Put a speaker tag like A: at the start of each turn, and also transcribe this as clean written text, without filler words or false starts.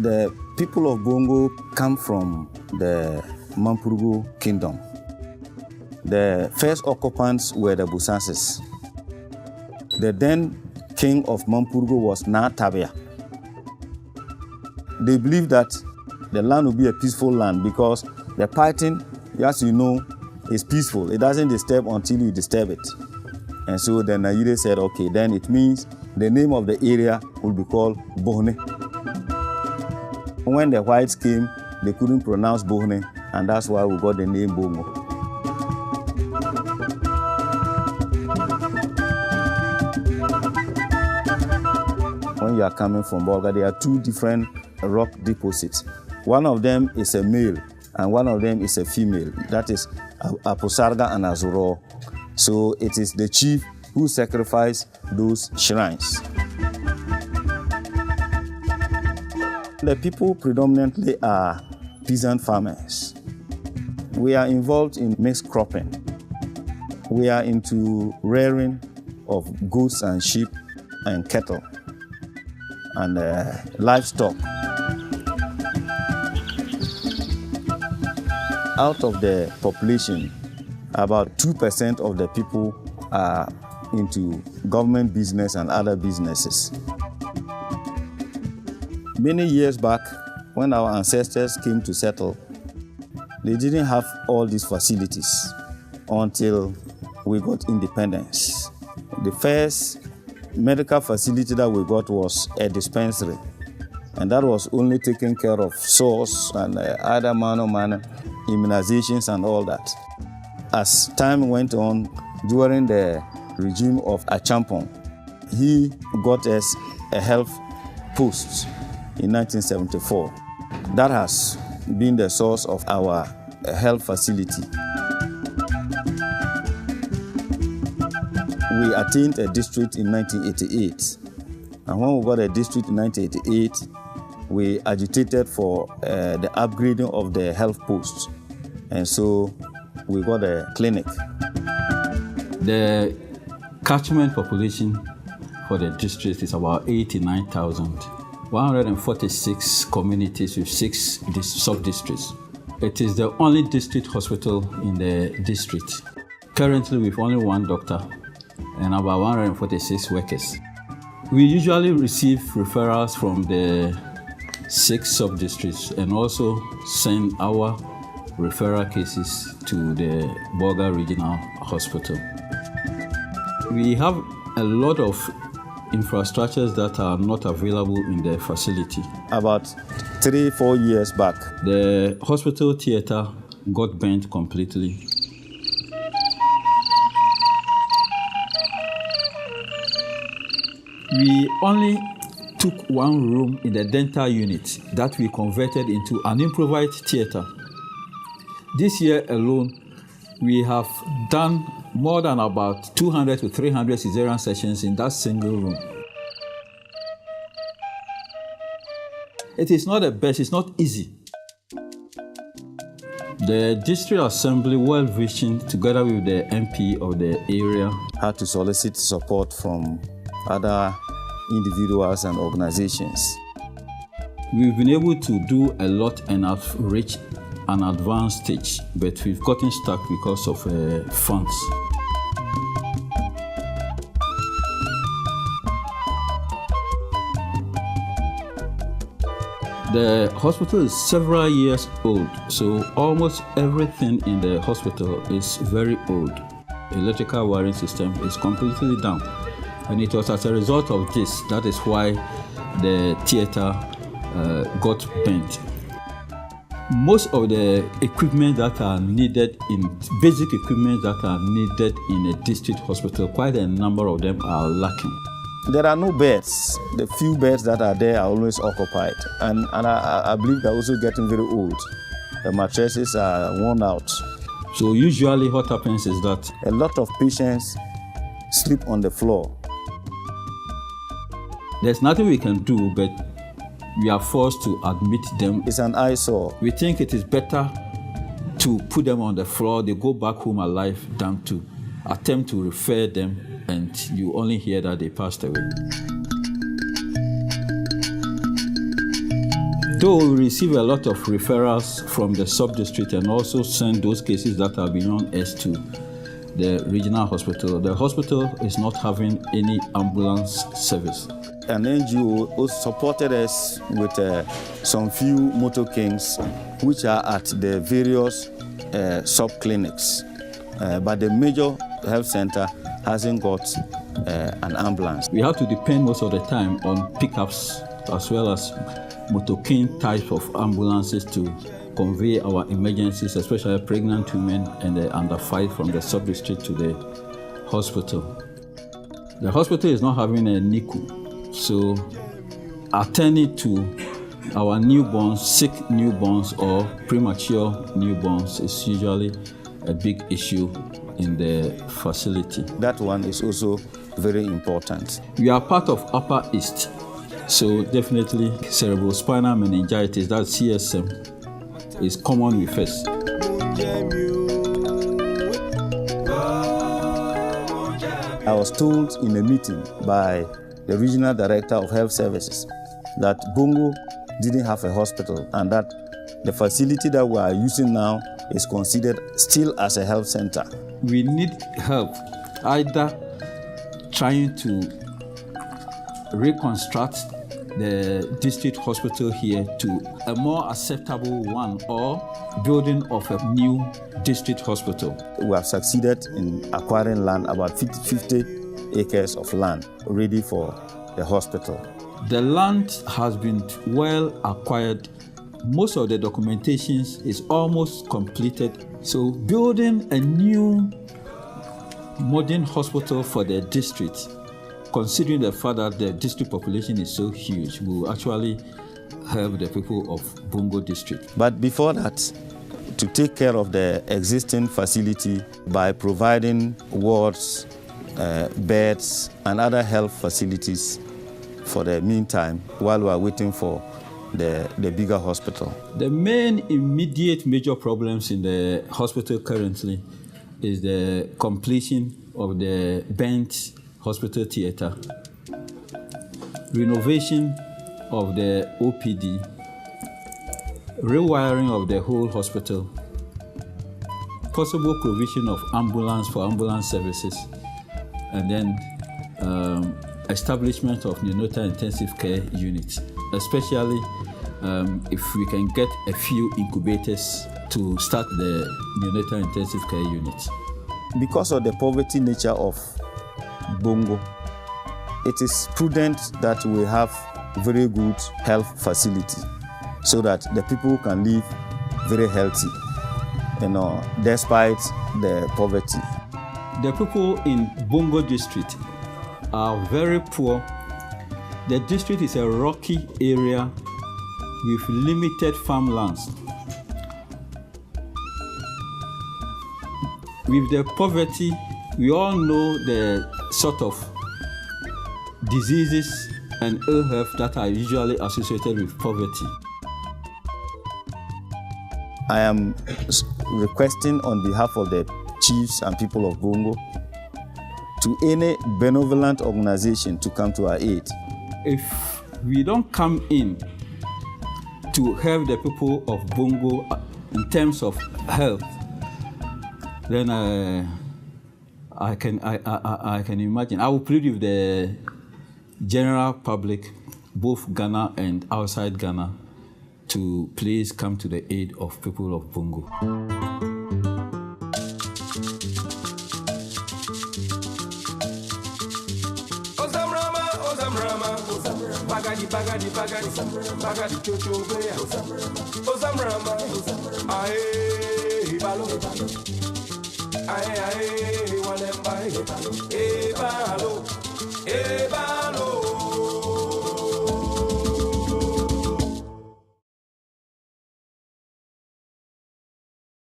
A: The people of Bongo come from the Mampurgu kingdom. The first occupants were the Busanses. The then king of Mampurgu was Na Tabia. They believed that the land will be a peaceful land because the python, as you know, is peaceful. It doesn't disturb until you disturb it. And so the Nayire said, okay, then it means the name of the area will be called Bohne. When the whites came, they couldn't pronounce Bohne, and that's why we got the name Bongo. When you are coming from Bolga, there are two different rock deposits. One of them is a male, and one of them is a female. That is Aposarga and Azuro. So it is the chief who sacrificed those shrines. The people predominantly are peasant farmers. We are involved in mixed cropping. We are into rearing of goats and sheep and cattle and livestock. Out of the population, about 2% of the people are into government business and other businesses. Many years back, when our ancestors came to settle, they didn't have all these facilities until we got independence. The first medical facility that we got was a dispensary, and that was only taking care of sores and other minor immunizations and all that. As time went on, during the regime of Achampong, he got us a health post in 1974. That has been the source of our health facility. We attained a district in 1988. And when we got a district in 1988, we agitated for the upgrading of the health posts. And so we got a clinic.
B: The catchment population for the district is about 89,000. 146 communities with 6 sub-districts. It is the only district hospital in the district. Currently with only 1 doctor and about 146 workers. We usually receive referrals from the 6 sub-districts and also send our referral cases to the Bolga Regional Hospital. We have a lot of infrastructures that are not available in the facility.
A: About 3-4 years back,
B: the hospital theater got burnt completely. We only took 1 room in the dental unit that we converted into an improvised theater. This year alone, we have done more than about 200 to 300 cesarean sessions in that single room. It is not the best, it's not easy. The district assembly, well visioned together with the MP of the area,
A: had to solicit support from other individuals and organizations.
B: We've been able to do a lot and have reached an advanced stage, but we've gotten stuck because of funds. The hospital is several years old, so almost everything in the hospital is very old. The electrical wiring system is completely down, and it was as a result of this, that is why the theater got burnt. Most of the equipment that are needed basic equipment that are needed in a district hospital, quite a number of them are lacking.
A: There are no beds. The few beds that are there are always occupied. And I believe they're also getting very old. The mattresses are worn out.
B: So usually what happens is that
A: a lot of patients sleep on the floor.
B: There's nothing we can do, but we are forced to admit them.
A: It's an eyesore.
B: We think it is better to put them on the floor, they go back home alive, than to attempt to refer them and you only hear that they passed away. Though we receive a lot of referrals from the sub-district and also send those cases that are beyond us to the regional hospital, the hospital is not having any ambulance service.
A: An NGO also supported us with some few motor kings which are at the various sub-clinics. But the major health center hasn't got an ambulance.
B: We have to depend most of the time on pickups as well as motorcane type of ambulances to convey our emergencies, especially pregnant women and the under 5 from the sub-district to the hospital. The hospital is not having a NICU, so attending to our newborns, sick newborns or premature newborns is usually a big issue in the facility.
A: That one is also very important.
B: We are part of Upper East, so definitely cerebrospinal meningitis, that's CSM, is common with us.
A: I was told in a meeting by the regional director of health services that Bongo didn't have a hospital and that the facility that we are using now is considered still as a health center.
B: We need help, either trying to reconstruct the district hospital here to a more acceptable one or building of a new district hospital.
A: We have succeeded in acquiring land, about 50 acres of land ready for the hospital.
B: The land has been well acquired. Most of the documentation is almost completed. So building a new modern hospital for the district, considering the fact that the district population is so huge, will actually help the people of Bongo District.
A: But before that, to take care of the existing facility by providing wards, beds, and other health facilities for the meantime, while we are waiting for the bigger hospital.
B: The main immediate major problems in the hospital currently is the completion of the bent hospital theater, renovation of the OPD, rewiring of the whole hospital, possible provision of ambulance for ambulance services, and then establishment of neonatal intensive care units, especially if we can get a few incubators to start the neonatal intensive care units.
A: Because of the poverty nature of Bongo, it is prudent that we have very good health facility so that the people can live very healthy, despite the poverty.
B: The people in Bongo District are very poor. The district is a rocky area with limited farmlands. With the poverty, we all know the sort of diseases and ill health that are usually associated with poverty.
A: I am requesting on behalf of the chiefs and people of Bongo to any benevolent organization to come to our aid.
B: If we don't come in to help the people of Bongo in terms of health, then I can imagine. I will plead with the general public, both Ghana and outside Ghana, to please come to the aid of people of Bongo.
C: Bagadi, bagadi, bagadi, bagadi, chocho, beya. Ozamrama, aye, balo, aye, aye.